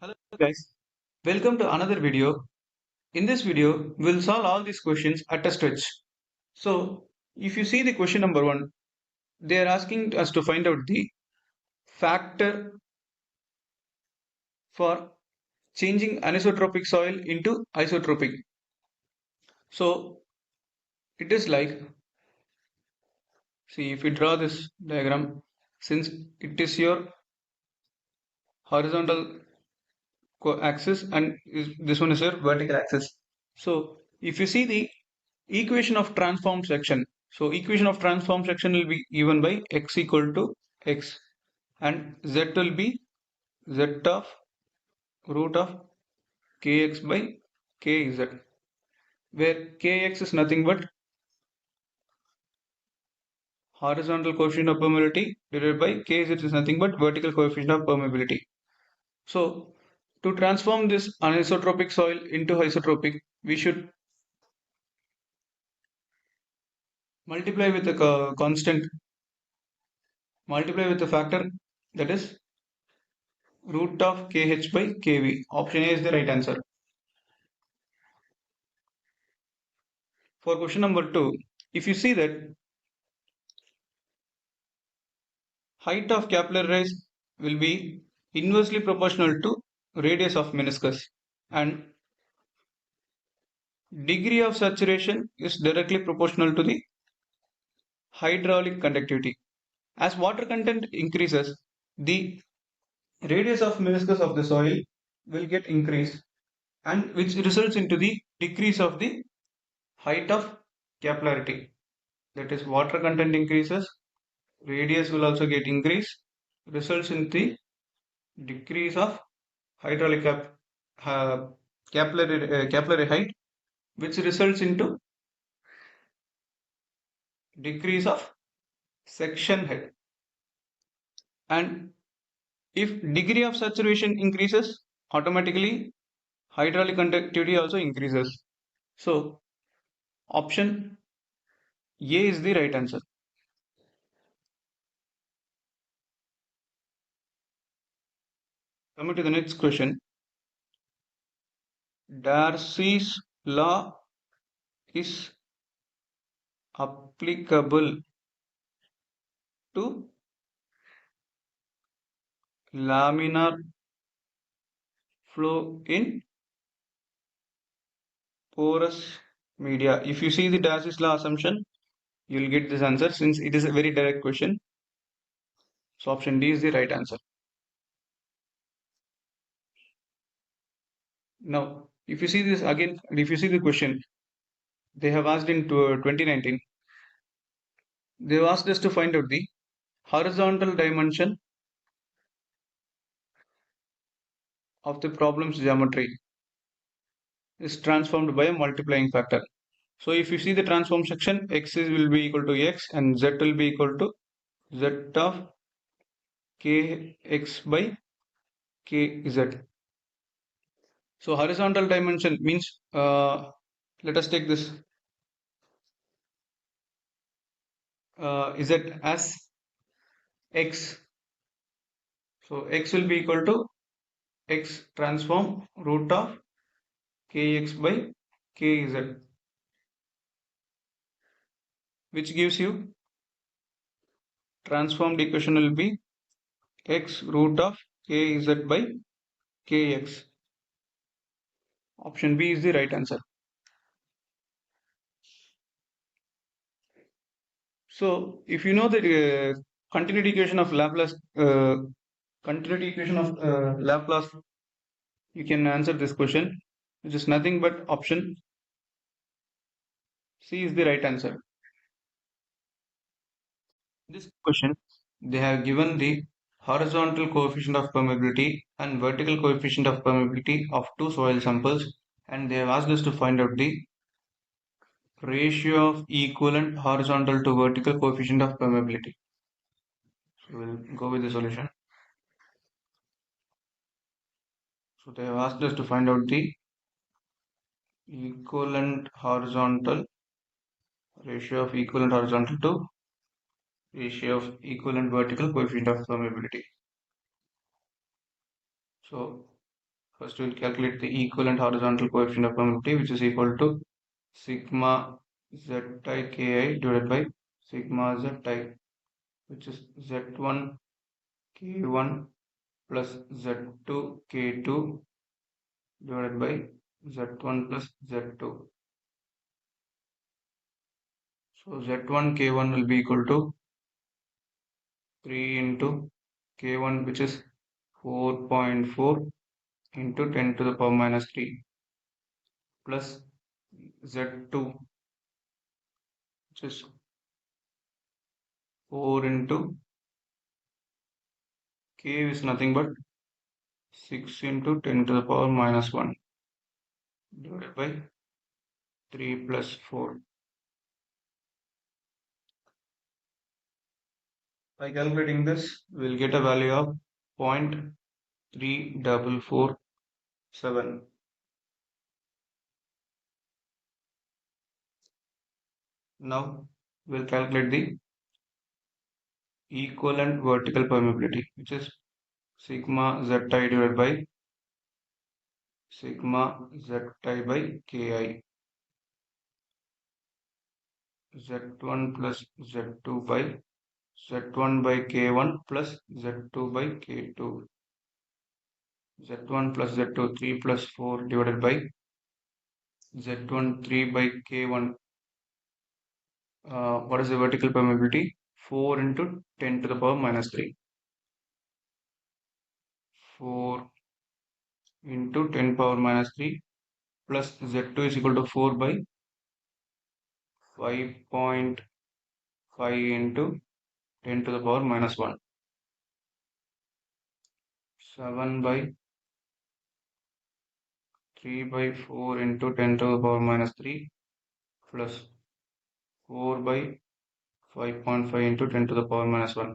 Hello guys, welcome to another video. In this video, we'll solve all these questions at a stretch. So, if you see the question number 1, they are asking us to find out the factor for changing anisotropic soil into isotropic. So, it is like, see if we draw this diagram, since it is your horizontal axis and this one is your vertical axis. So, if you see the equation of transform section. So equation of transform section will be given by x equal to x and z will be z of root of kx by kz, where kx is nothing but horizontal coefficient of permeability divided by kz is nothing but vertical coefficient of permeability. So to transform this anisotropic soil into isotropic, we should multiply with a constant, multiply with a factor, that is root of kh by kv. Option A is the right answer. For question number 2, if you see that height of capillaries will be inversely proportional to radius of meniscus and degree of saturation is directly proportional to the hydraulic conductivity. As water content increases, the radius of meniscus of the soil will get increased, and which results into the decrease of the height of capillarity. That is, water content increases, radius will also get increased, results in the decrease of hydraulic uh, capillary height, which results into decrease of section head. And if degree of saturation increases, automatically hydraulic conductivity also increases. So option A is the right answer. Coming to the next question, Darcy's law is applicable to laminar flow in porous media. If you see the Darcy's law assumption, you will get this answer since it is a very direct question. So option D is the right answer. Now, if you see this again, if you see the question, they have asked in 2019, they have asked us to find out the horizontal dimension of the problem's geometry is transformed by a multiplying factor. So if you see the transform section, x will be equal to x and z will be equal to z of kx by kz. So horizontal dimension means, let us take this z as x. So x will be equal to x transform root of kx by kz, which gives you transformed equation will be x root of kz by kx. Option B is the right answer. So if you know the continuity equation of Laplace, you can answer this question, which is nothing but option C is the right answer. In this question, they have given the horizontal coefficient of permeability and vertical coefficient of permeability of two soil samples, and they have asked us to find out the ratio of equivalent horizontal to vertical coefficient of permeability. So we'll go with the solution. So they have asked us to find out the equivalent horizontal ratio of equivalent horizontal to ratio of equivalent vertical coefficient of permeability. So First we'll calculate the equivalent horizontal coefficient of permeability, which is equal to sigma zi ki divided by sigma zi, which is z1 k1 plus z2 k2 divided by z1 plus z2. So z1 k1 will be equal to 3 into k1, which is 4.4 into 10 to the power minus 3, plus z2, which is 4 into k is nothing but 6 into 10 to the power minus 1 divided by 3 plus 4. By calculating this, we'll get a value of 0.3447. Now we'll calculate the equivalent vertical permeability, which is sigma zi divided by sigma zi by ki, z1 plus z2 by z1 by k1 plus z2 by k2, z1 plus z2 3 plus 4 divided by z1 3 by k1. What is the vertical permeability? 4 into 10 to the power minus 3. 4 into 10 power minus 3 plus z2 is equal to 4 by 5.5 into 10 to the power minus 1. 7 by 3 by 4 into 10 to the power minus 3 plus 4 by 5.5 into 10 to the power minus 1.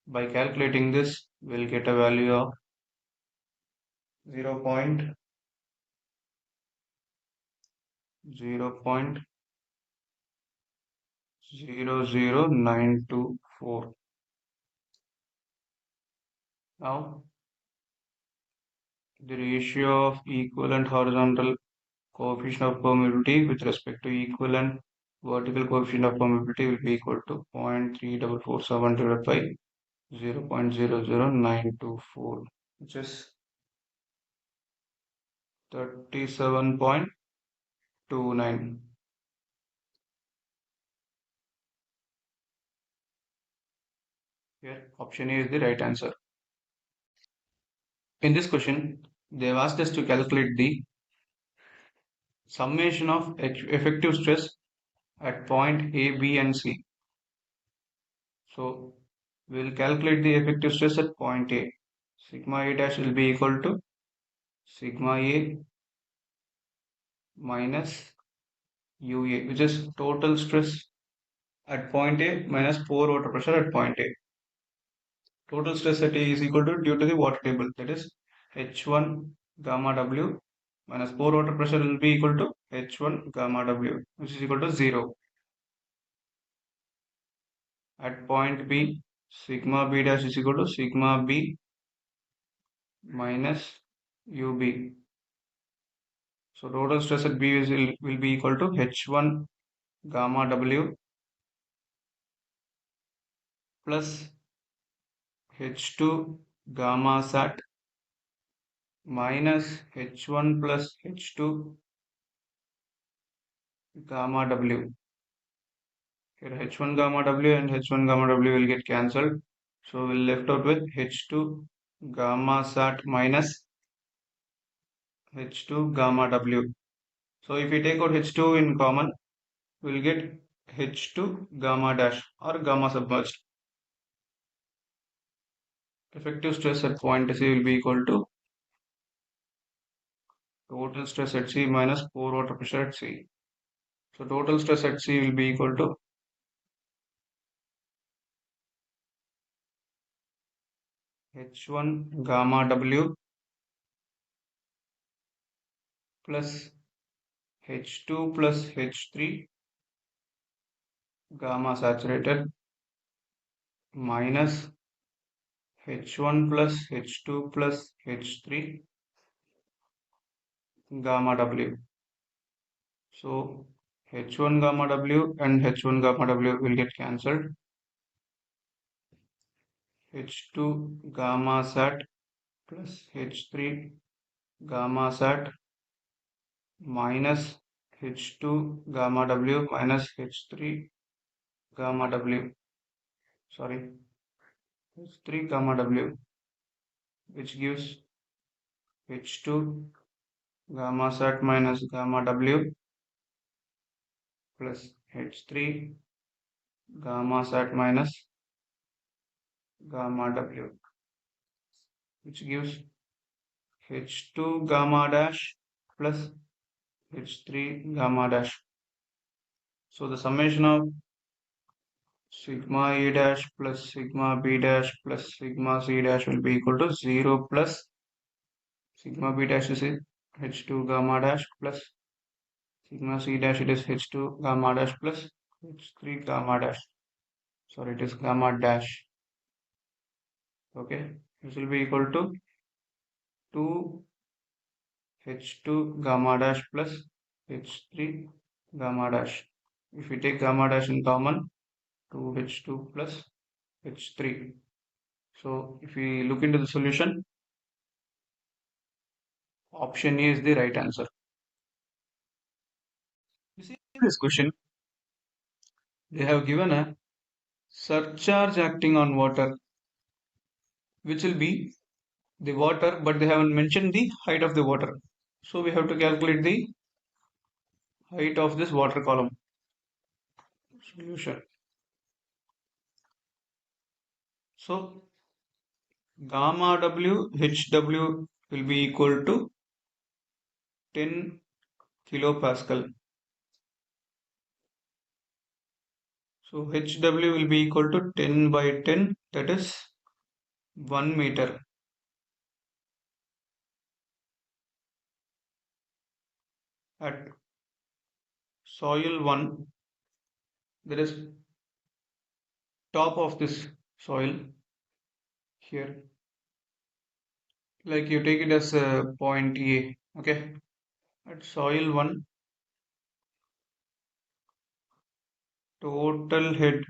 By calculating this, we'll get a value of 0.00924. Now, the ratio of equivalent horizontal coefficient of permeability with respect to equivalent vertical coefficient of permeability will be equal to 0.3447 divided by 0.00924, which is 37.29. Here, option A is the right answer. In this question, they have asked us to calculate the summation of effective stress at point A, B, and C. So, we will calculate the effective stress at point A. Sigma A dash will be equal to sigma A minus UA, which is total stress at point A minus pore water pressure at point A. Total stress at A is equal to, due to the water table, that is H1 gamma W minus pore water pressure will be equal to H1 gamma W, which is equal to 0. At point B, sigma B dash is equal to sigma B minus UB. So total stress at B will be equal to H1 gamma W plus H2 gamma sat minus H1 plus H2 gamma W. Here H1 gamma W and H1 gamma W will get cancelled. So we'll left out with H2 gamma sat minus H2 gamma W. So if we take out H2 in common, we'll get H2 gamma dash or gamma submerged. Effective stress at point C will be equal to total stress at C minus pore water pressure at C. So total stress at C will be equal to H1 gamma W plus H2 plus H3 gamma saturated minus H1 plus H2 plus H3 gamma W. So H1 gamma W and H1 gamma W will get cancelled. H2 gamma sat plus H3 gamma sat minus H2 gamma W minus H3 gamma W. Sorry, H3 gamma W, which gives H2 gamma sat minus gamma W plus H3 gamma sat minus gamma W, which gives H2 gamma dash plus H3 gamma dash. So the summation of sigma E dash plus sigma B dash plus sigma C dash will be equal to 0 plus sigma B dash is H2 gamma dash plus sigma C dash, it is H2 gamma dash plus H3 gamma dash. Sorry, it is gamma dash. Okay, this will be equal to 2 H2 gamma dash plus H3 gamma dash. If we take gamma dash in common, 2H2 plus H3. So if we look into the solution, option A is the right answer. You see this question, they have given a surcharge acting on water, which will be the water, but they haven't mentioned the height of the water. So we have to calculate the height of this water column. Solution. So gamma W HW will be equal to 10 kilopascal. So HW will be equal to 10 by 10, that is 1 meter. At soil 1, there is top of this soil here. Like you take it as a point A. Okay. At soil 1, total head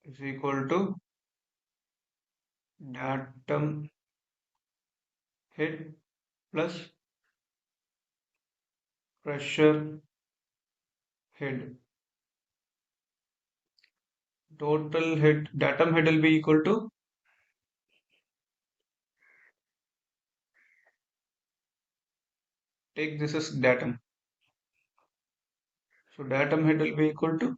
is equal to datum head plus pressure head. Total head, datum head will be equal to, take this as datum. So datum head will be equal to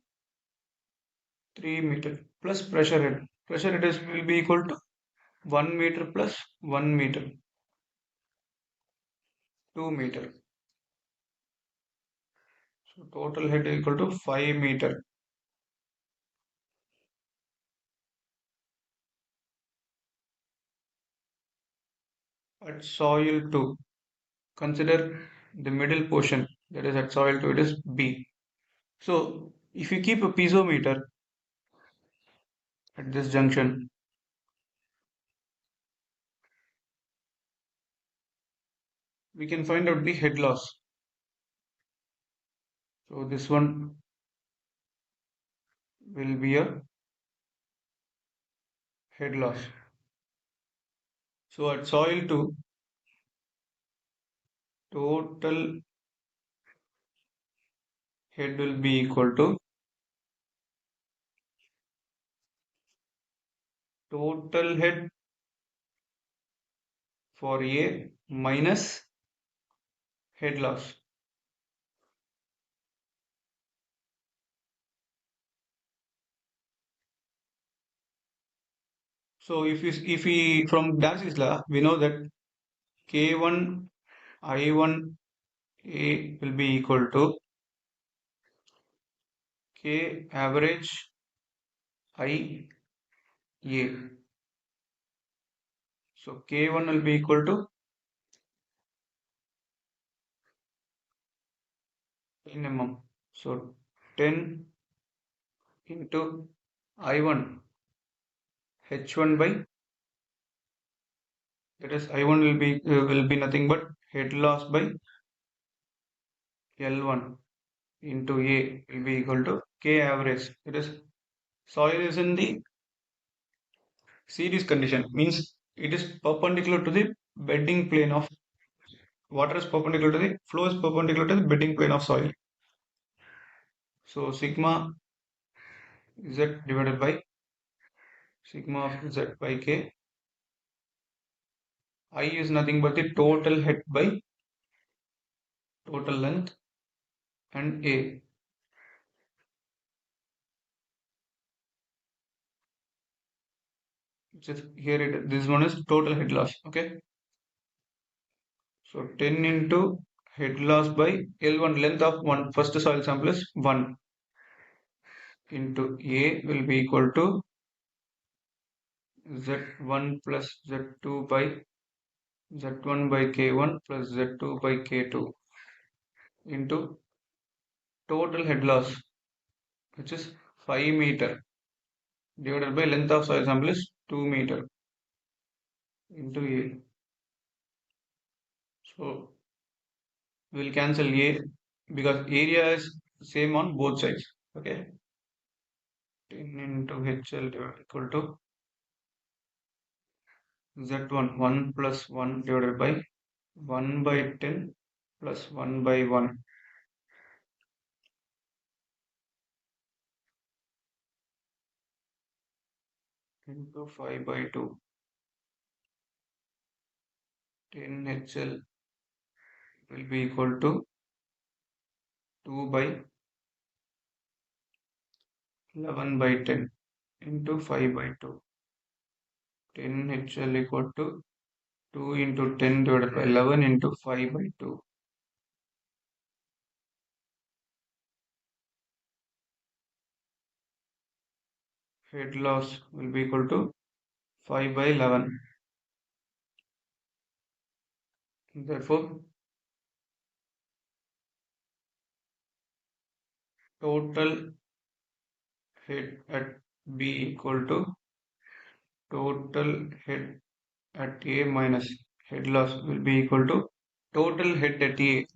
3 meter plus pressure head. Pressure head will be equal to 1 meter plus 1 meter, 2 meter. So total head equal to 5 meter. At soil 2, consider the middle portion, that is at soil 2, it is B. So if you keep a piezometer at this junction, we can find out the head loss. So this one will be a head loss. So at soil 2, total head will be equal to total head for A minus head loss. So if we from Darcy's law, we know that K1 I1 A will be equal to K average I A. So K1 will be equal to 10 mm. So 10 into I1 H1 by That is I1 will be nothing but head loss by L1 into A will be equal to K average. It is soil is in the series condition, means it is perpendicular to the bedding plane of water, is perpendicular to the flow, is perpendicular to the bedding plane of soil. So sigma Z divided by sigma of Z by K. I is nothing but the total head by total length, and A, which is here this one is total head loss. Okay, so 10 into head loss by L1, length of one first soil sample is 1, into A will be equal to Z1 plus Z2 by Z1 by K1 plus Z2 by K2 into total head loss, which is 5 meter, divided by length of soil sample is 2 meter, into A. So we'll cancel A because area is same on both sides. Okay, 10 into HL equal to Z1 1 plus 1 divided by 1 by 10 plus 1 by 1 into 5 by 2. 10 HL will be equal to 2 by 11 by 10 into 5 by 2. 10 HL equal to 2 into 10 divided by 11 into 5 by 2. Head loss will be equal to 5 by 11. Therefore, total head at B equal to total head at A minus head loss will be equal to total head at A,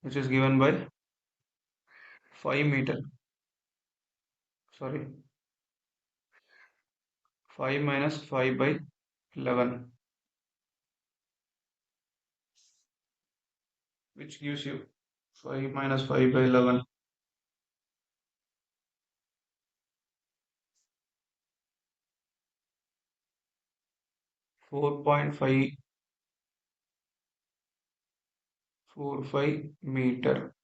which is given by 5 meter. Sorry, 5 minus 5 by 11, which gives you 5 minus 5 by 11. 4.545 meter.